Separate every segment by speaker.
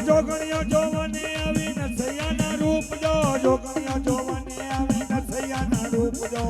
Speaker 1: જોગણીઓ જોવાને આવી નસૈયાના રૂપ જો જોગણીઓ જોવાને આવી નસૈયાના રૂપ જો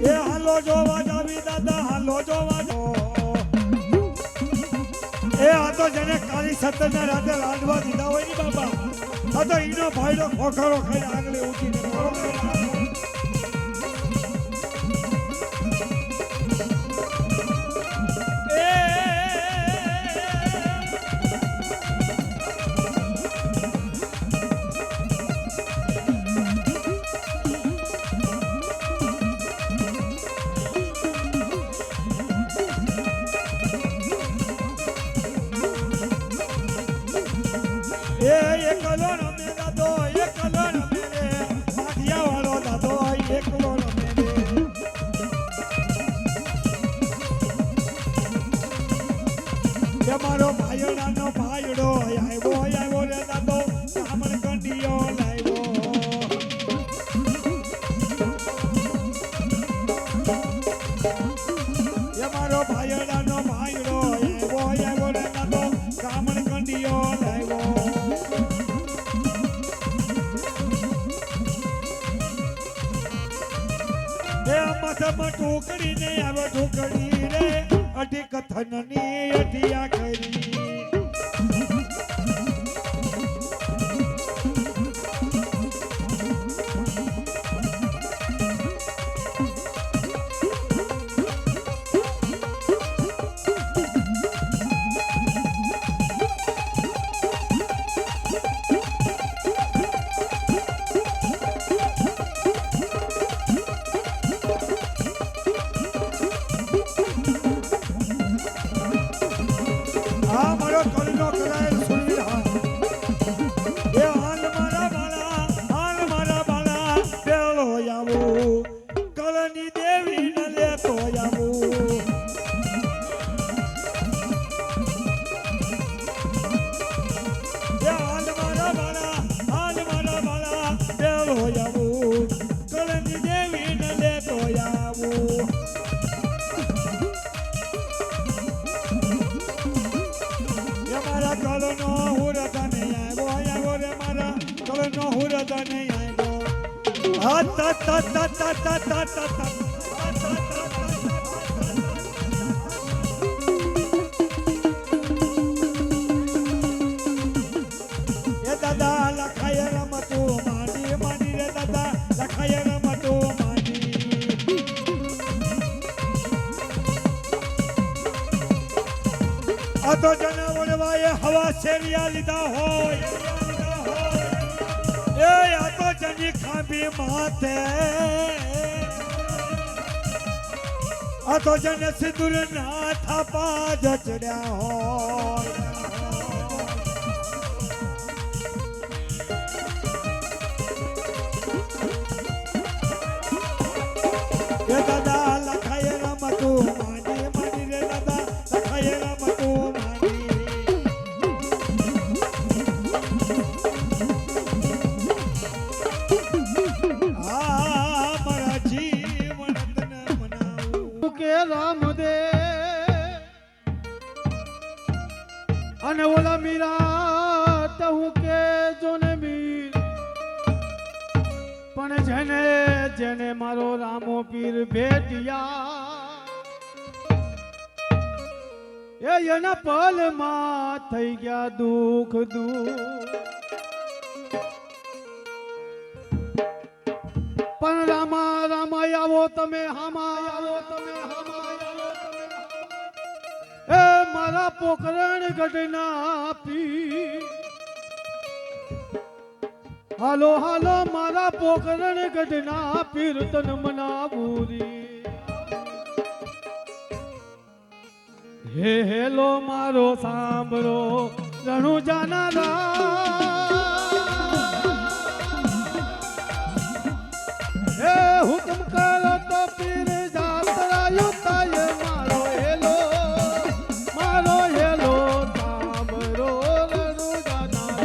Speaker 1: એ હાલો જોવા જાવી દાદા હાલો જોવા જો એ આ તો જેને કાળી સત્તરના રાતે લાડવા દીધા હોય ને બાબા આ તો ઈનો ભાઈનો ખોખરો ખાઈ આગળ ઉઠીને મારો ભાઈડાનો ભાઈડો આવ્યો રે દાદો કામણ કંડિયો લાવ્યો એ મારો ભાઈડાનો ભાઈડો આવ્યો રે દાદો કામણ કંડિયો લાવ્યો એ માથામાં ટોકડી ને આવે ટોકડી રે અઢી કથનની અઢિયા કરી મારો હા તા તા તા તા તા તા તા એ દાદા લખાય રમતું માંડી માંડી રે દાદા લખાય રમતું માંડી આ તો જનાવરવાએ હવા શેરિયા લીધા હોય એ આ તો જની ખાંભી માથે આ તો જને સિંદૂર ના થાપા જચડ્યા હોય એ દાદા લખાય રમતું માંડી માંડી રે દાદા લખાય રમતું માંડી આ મારા જીવન તને મનાવું
Speaker 2: કે રામદે અને ઓલા મીરા હું કે જોને મીર પણ જેને જેને મારો રામો પીર ભેટિયા એના પલમાં થઈ ગયા દુઃખ પણ રામા રામા આવો તમે હામા આવો તમે એ મારા પોકરણ ગઢના પી હાલો હાલો મારા પોકરણ ગઢના પીર તન મનાવૂરી હે હેલો મારો સાંભળો રણુ જાનારા હે હુકમ કરો તો પીર જાતરાયું તાય મારો હેલો સાંભળો રણુ જાનારા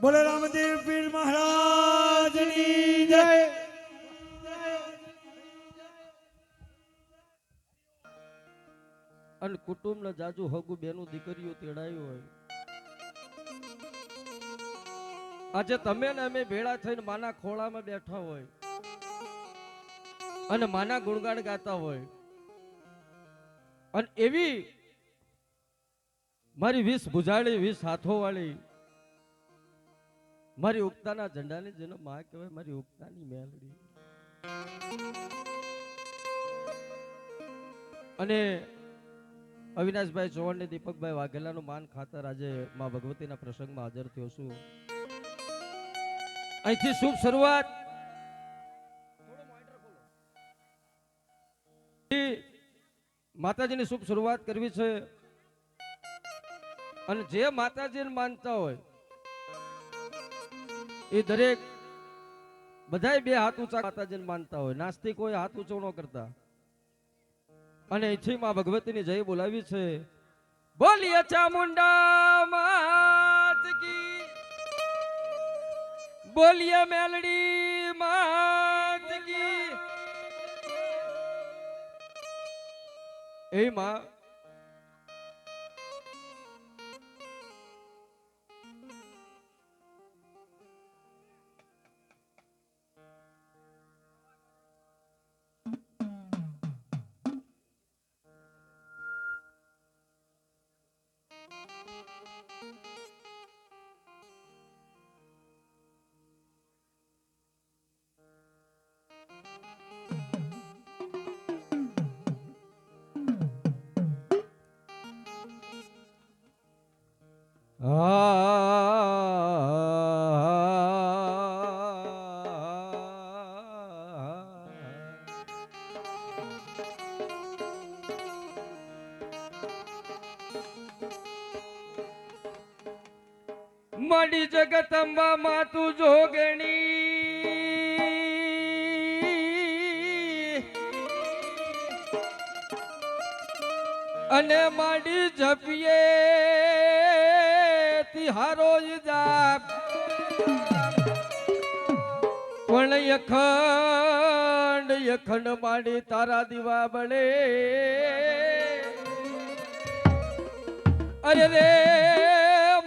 Speaker 1: બોલે રામદેવ પીર મહારાજની જય
Speaker 3: અને કુટુંબ ને જાજુ હગુ બેનું દીકરીઓ તેડાયું હોય આજે તમે ને અમે ભેળા થઈને માના ખોળામાં બેઠા હોય અને માના ગુણગાન ગાતા હોય અને એવી મારી 20 ભુજાળી 20 હાથો વાળી મારી ઉગતાના ઝંડાની જેનો માં કહેવાય, મારી ઉગતાની મેલડી. અને અવિનાશભાઈ ચૌહાણ ને દીપકભાઈ વાઘેલાનું માન ખાતર આજે માં ભગવતીના પ્રસંગમાં હાજર થયો છું. અહીંથી શુભ શરૂઆત માતાજીની શુભ શરૂઆત કરવી છે. અને જે માતાજીને માનતા હોય એ દરેક બધાય બે હાથ ઊંચા માતાજીને માનતા હોય. નાસ્તિક હોય હાથ ઊંચો ન કરતા. અને અહીંથી માં ભગવતીની જય બોલાવી છે. બોલીએ ચામુંડા માત કી, બોલીએ મેલડી માત કી. એ માં માડી જગતંબા માતું જોગણી અને માડી જપીએ તિહારો જાપ પણ યખંડ માડી તારા દીવા બળે. અરે રે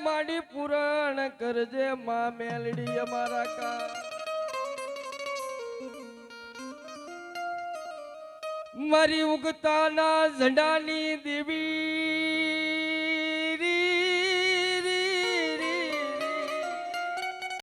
Speaker 3: માડી પુરાણ કરજે માં મેલડી અમારા કા. મારી ઉગતાના ઝંડાની દેવી